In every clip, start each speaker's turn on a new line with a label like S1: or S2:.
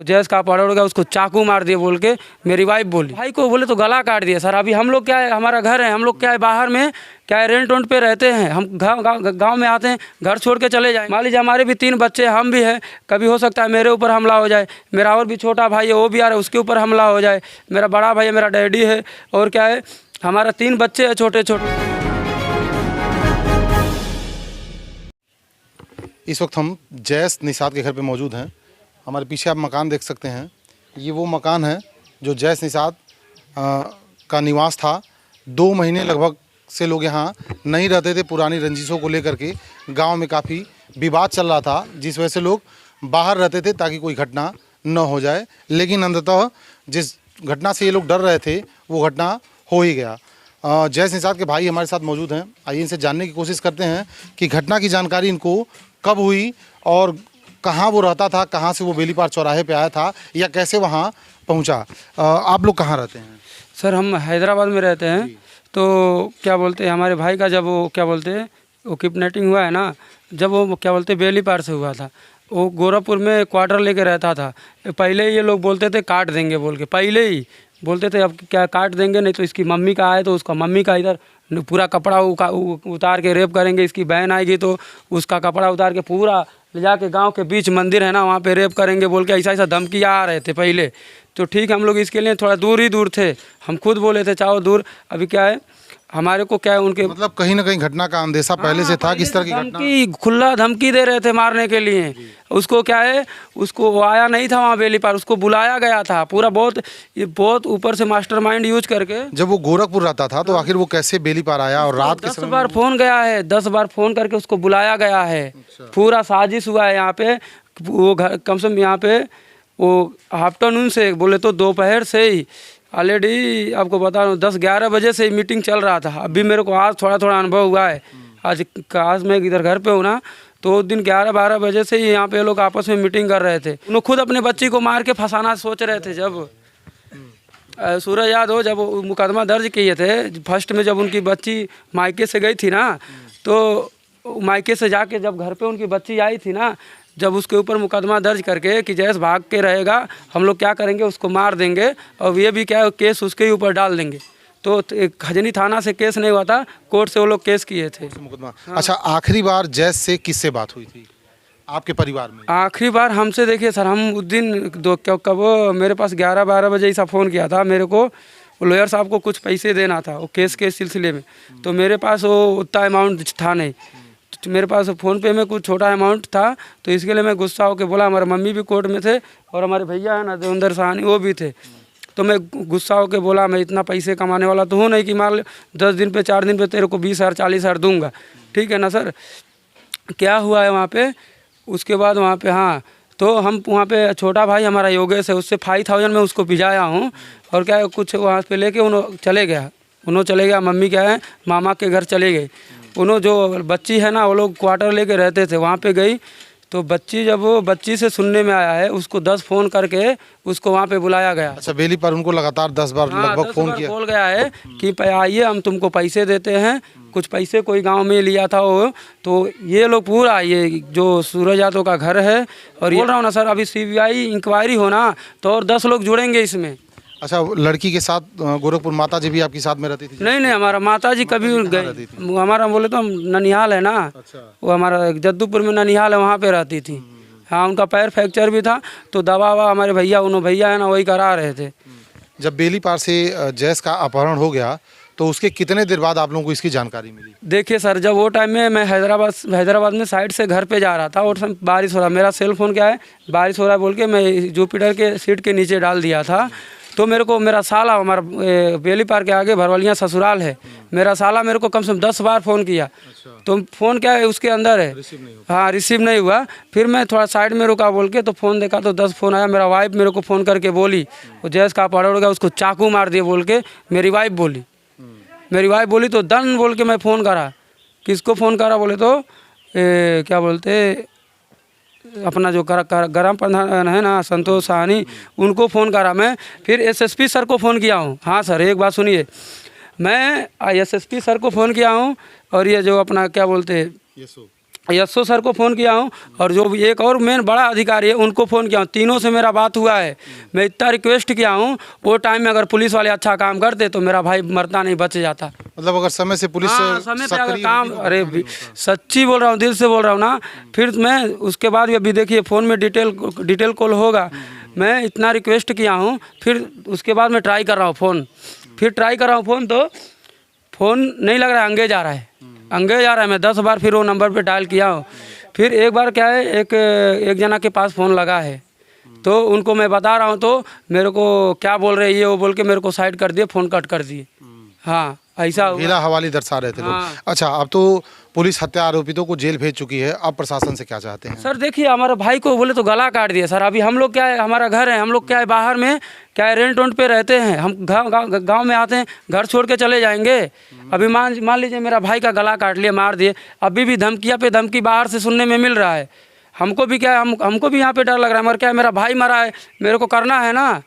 S1: जैस का पड़ा गया उसको चाकू मार दिए बोल के मेरी वाइफ बोली। भाई को बोले तो गला काट दिया सर। अभी हम लोग क्या है, हमारा घर है, हम लोग क्या है बाहर में क्या है रेंट वेंट पे रहते हैं। हम गाँव में आते हैं, घर छोड़ के चले जाए। मान लीजिए हमारे भी 3 बच्चे, हम भी हैं, कभी हो सकता है मेरे ऊपर हमला हो जाए। मेरा और भी छोटा भाई है, वो भी आ रहा है, उसके ऊपर हमला हो जाए। मेरा बड़ा भाई है, मेरा डैडी है, और क्या है हमारा 3 बच्चे हैं छोटे छोटे।
S2: इस वक्त हम जैस निषाद के घर पे मौजूद हैं। हमारे पीछे आप मकान देख सकते हैं, ये वो मकान है जो जैस निषाद का निवास था। 2 महीने लगभग से लोग यहाँ नहीं रहते थे। पुरानी रंजिशों को लेकर के गांव में काफ़ी विवाद चल रहा था, जिस वजह से लोग बाहर रहते थे ताकि कोई घटना न हो जाए। लेकिन अंततः जिस घटना से ये लोग डर रहे थे वो घटना हो ही गया। जैस निषाद के भाई हमारे साथ मौजूद हैं। आइए इनसे जानने की कोशिश करते हैं कि घटना की जानकारी इनको कब हुई और कहाँ वो रहता था, कहाँ से वो बेलीपार चौराहे पे आया था या कैसे वहाँ पहुँचा। आप लोग कहाँ रहते हैं?
S1: सर हम हैदराबाद में रहते हैं। तो क्या बोलते हैं हमारे भाई का जब वो क्या बोलते हैं वो किडनैपिंग हुआ है ना, जब वो क्या बोलते हैं बेलीपार से हुआ था। वो गोरखपुर में क्वार्टर लेके रहता था। पहले ही ये लोग बोलते थे काट देंगे बोल के, पहले ही बोलते थे अब क्या काट देंगे, नहीं तो इसकी मम्मी का आए तो उसका मम्मी का इधर पूरा कपड़ा उतार के रेप करेंगे। इसकी बहन आएगी तो उसका कपड़ा उतार के पूरा ले जाके गांव के बीच मंदिर है ना वहाँ पे रेप करेंगे बोल के ऐसा धमकियाँ आ रहे थे पहले। तो ठीक है, हम लोग इसके लिए थोड़ा दूर ही दूर थे। हम खुद बोले थे चाहो दूर। अभी क्या है हमारे को क्या है उनके
S2: मतलब कहीं ना कहीं घटना का अंदेशा पहले से था। किस तरह की घटना?
S1: खुला धमकी दे रहे थे मारने के लिए। उसको क्या है उसको वो आया नहीं था वहाँ बेलीपार, उसको बुलाया गया था पूरा बहुत ऊपर से मास्टरमाइंड यूज करके।
S2: जब वो गोरखपुर रहता था तो आखिर वो कैसे बेलीपार आया? और रात के
S1: 10 बार फोन गया है, 10 बार फोन करके उसको बुलाया गया है। पूरा साजिश हुआ है यहाँ पे। वो कम से कम यहाँ पे वो आफ्टरनून से बोले तो दोपहर से ही ऑलरेडी आपको बता रहा हूँ 10-11 बजे से ही मीटिंग चल रहा था। अभी मेरे को आज थोड़ा थोड़ा अनुभव हुआ है। आज मैं इधर घर पे हूँ ना, तो उस दिन 11-12 बजे से ही यहाँ पे लोग आपस में मीटिंग कर रहे थे। उन्होंने खुद अपने बच्ची को मार के फंसाना सोच रहे थे। जब सूरज याद हो जब मुकदमा दर्ज किए थे फर्स्ट में, जब उनकी बच्ची मायके से गई थी ना, तो मायके से जाके जब घर पे उनकी बच्ची आई थी ना, जब उसके ऊपर मुकदमा दर्ज करके कि जैसे भाग के रहेगा हम लोग क्या करेंगे उसको मार देंगे और ये भी क्या केस उसके ऊपर डाल देंगे। तो खजनी थाना से केस नहीं हुआ था, कोर्ट से वो लोग केस किए थे
S2: मुकदमा। अच्छा, आखिरी बार जैस से किससे बात हुई थी आपके परिवार में?
S1: आखिरी बार हमसे देखिए सर, हम उस दिन कब मेरे पास 11-12 बजे ऐसा फ़ोन किया था मेरे को। लॉयर साहब को कुछ पैसे देना था वो केस के सिलसिले में, तो मेरे पास वो उतना अमाउंट था नहीं। तो मेरे पास फ़ोन पे में कुछ छोटा अमाउंट था, तो इसके लिए मैं गुस्सा होकर बोला। हमारे मम्मी भी कोर्ट में थे और हमारे भैया है ना देवेंद्र साहनी वो भी थे। तो मैं गुस्सा होकर बोला मैं इतना पैसे कमाने वाला तो हूँ नहीं कि मान 10 दिन पे 4 दिन पे तेरे को 20,000 40,000 दूंगा, ठीक है ना सर। क्या हुआ है वहाँ पे उसके बाद वहाँ पे हाँ, तो हम वहाँ पे छोटा भाई हमारा योगेश है, उससे 5,000 में उसको भिजाया हूँ। और क्या है कुछ वहाँ पे लेके उन्होंने चले गया। मम्मी क्या है मामा के घर चले गए। उन्होंने जो बच्ची है ना वो लोग क्वार्टर लेके रहते थे, वहाँ पे गई। तो बच्ची जब वो बच्ची से सुनने में आया है उसको 10 फ़ोन करके उसको वहाँ पे बुलाया गया।
S2: अच्छा, बेली पर उनको लगातार 10 बार लगभग फ़ोन किया।
S1: बोल गया है कि आइए हम तुमको पैसे देते हैं। कुछ पैसे कोई गांव में लिया था वो, तो ये लोग पूरा ये जो सूरज यादव का घर है। और बोल रहा हूँ ना सर, अभी CBI इंक्वायरी होना तो और 10 लोग जुड़ेंगे इसमें।
S2: अच्छा, लड़की के साथ गोरखपुर माता जी भी आपकी साथ में रहती थी?
S1: नहीं, हमारा माता जी कभी गए, हमारा बोले तो ननिहाल है ना।
S2: अच्छा।
S1: वो हमारा जद्दूपुर में ननिहाल है, वहाँ पे रहती थी। हाँ, उनका पैर फ्रैक्चर भी था, तो दवा हमारे भैया है ना वही करा रहे थे।
S2: जब बेलीपार से जैस का अपहरण हो गया तो उसके कितने देर बाद आप लोगों को इसकी जानकारी मिली?
S1: देखिए सर, जब वो टाइम में मैं हैदराबाद में साइड से घर पे जा रहा था और बारिश हो रहा, मेरा सेल फोन क्या है बारिश हो रहा है बोल के मैं जुपिटर के सीट के नीचे डाल दिया था। तो मेरे को मेरा साला, हमारा बेलीपार के आगे भरवलियाँ ससुराल है, मेरा साला मेरे को कम से कम 10 बार फ़ोन किया। तो फ़ोन क्या है उसके अंदर है, हाँ रिसीव नहीं हुआ। फिर मैं थोड़ा साइड में रुका बोल के तो फ़ोन देखा तो 10 फ़ोन आया। मेरा वाइफ मेरे को फ़ोन करके बोली वो जैस का पड़ा गया उसको चाकू मार दिए बोल के मेरी वाइफ बोली। तो दन बोल के मैं फ़ोन करा। किसको फ़ोन करा बोले तो क्या बोलते अपना जो ग्राम प्रधान है ना संतोष साहनी, उनको फ़ोन करा मैं। फिर SSP सर को फ़ोन किया हूँ। हाँ सर, एक बात सुनिए, मैं SSP सर को फ़ोन किया हूँ। और ये जो अपना क्या बोलते एसओ सर को फ़ोन किया हूँ और जो एक और मेन बड़ा अधिकारी है उनको फ़ोन किया हूँ। तीनों से मेरा बात हुआ है। मैं इतना रिक्वेस्ट किया हूँ, वो टाइम में अगर पुलिस वाले अच्छा काम करते तो मेरा भाई मरता नहीं, बच जाता।
S2: मतलब अगर समय से पुलिस
S1: हाँ, समय पे अगर
S2: सक्रिय
S1: काम,
S2: होती तो
S1: अरे
S2: कुछ नहीं होता।
S1: सच्ची बोल रहा हूँ, दिल से बोल रहा हूँ ना। फिर मैं उसके बाद भी अभी देखिए फ़ोन में डिटेल कॉल होगा। मैं इतना रिक्वेस्ट किया हूँ, फिर उसके बाद मैं ट्राई कर रहा हूँ फ़ोन, फिर ट्राई कर रहा हूँ फ़ोन, तो फ़ोन नहीं लग रहा है, अंगे जा रहा है, अंगे जा रहा है। मैं 10 बार फिर वो नंबर पे डायल किया हूँ। फिर एक बार क्या है, एक जना के पास फ़ोन लगा है, तो उनको मैं बता रहा हूँ, तो मेरे को क्या बोल रहे हैं ये वो बोल के मेरे को साइड कर दिए, फ़ोन कट कर दिए। हाँ, ऐसा हुआ।
S2: हीरा हवाली दर्शा रहे थे लोग।
S1: हाँ।
S2: अच्छा, अब तो पुलिस हत्या आरोपितों को जेल भेज चुकी है, अब प्रशासन से क्या चाहते हैं?
S1: सर देखिए, हमारे भाई को बोले तो गला काट दिया सर। अभी हम लोग क्या है, हमारा घर है, हम लोग क्या है बाहर में क्या है रेंट वेंट पे रहते हैं। हम गाँव में आते हैं, घर छोड़ के चले जाएंगे। अभी मान लीजिए मेरा भाई का गला काट लिया, मार दिए। अभी भी धमकिया पे धमकी बाहर से सुनने में मिल रहा है। हमको भी क्या है, हमको भी यहाँ पे डर लग रहा है। मगर क्या है, मेरा भाई मरा है, मेरे को करना है ना।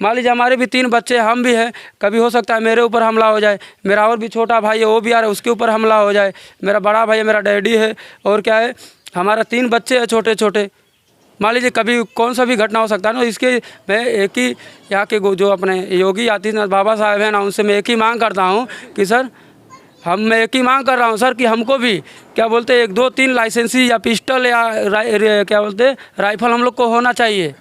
S1: मान लीजिए हमारे भी 3 बच्चे, हम भी हैं, कभी हो सकता है मेरे ऊपर हमला हो जाए। मेरा और भी छोटा भाई है, वो भी आ रहा है, उसके ऊपर हमला हो जाए। मेरा बड़ा भाई है, मेरा डैडी है, और क्या है, हमारा 3 बच्चे हैं छोटे छोटे। मान लीजिए कभी कौन सा भी घटना हो सकता है ना। इसके मैं एक ही यहाँ के जो अपने योगी आदित्यनाथ बाबा साहब हैं ना, उनसे मैं एक ही मांग करता हूँ कि सर, मैं एक ही मांग कर रहा हूँ सर कि हमको भी क्या बोलते हैं 1 2 3 लाइसेंसी या पिस्टल या क्या बोलते हैं राइफल हम लोग को होना चाहिए।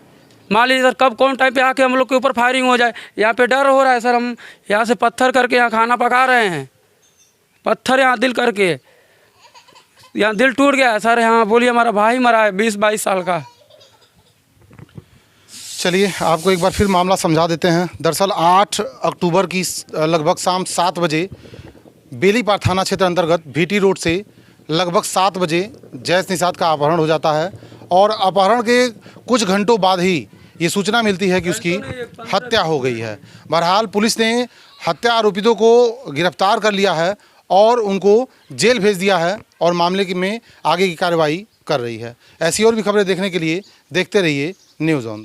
S1: मान लीजिए सर कब कौन टाइम पे आके हम लोग के ऊपर फायरिंग हो जाए। यहाँ पे डर हो रहा है सर, हम यहाँ से पत्थर करके यहाँ खाना पका रहे हैं, पत्थर यहाँ दिल करके, यहाँ दिल टूट गया है सर। यहाँ बोलिए हमारा भाई मरा है 20-22 साल का।
S2: चलिए, आपको एक बार फिर मामला समझा देते हैं। दरअसल 8 अक्टूबर की लगभग शाम 7 बजे बेलीपार थाना क्षेत्र अंतर्गत भीटी रोड से लगभग 7 बजे जैस निषाद का अपहरण हो जाता है, और अपहरण के कुछ घंटों बाद ही ये सूचना मिलती है कि उसकी हत्या हो गई है। बहरहाल पुलिस ने हत्या आरोपितों को गिरफ्तार कर लिया है और उनको जेल भेज दिया है, और मामले में आगे की कार्रवाई कर रही है। ऐसी और भी खबरें देखने के लिए देखते रहिए न्यूज़ ऑन।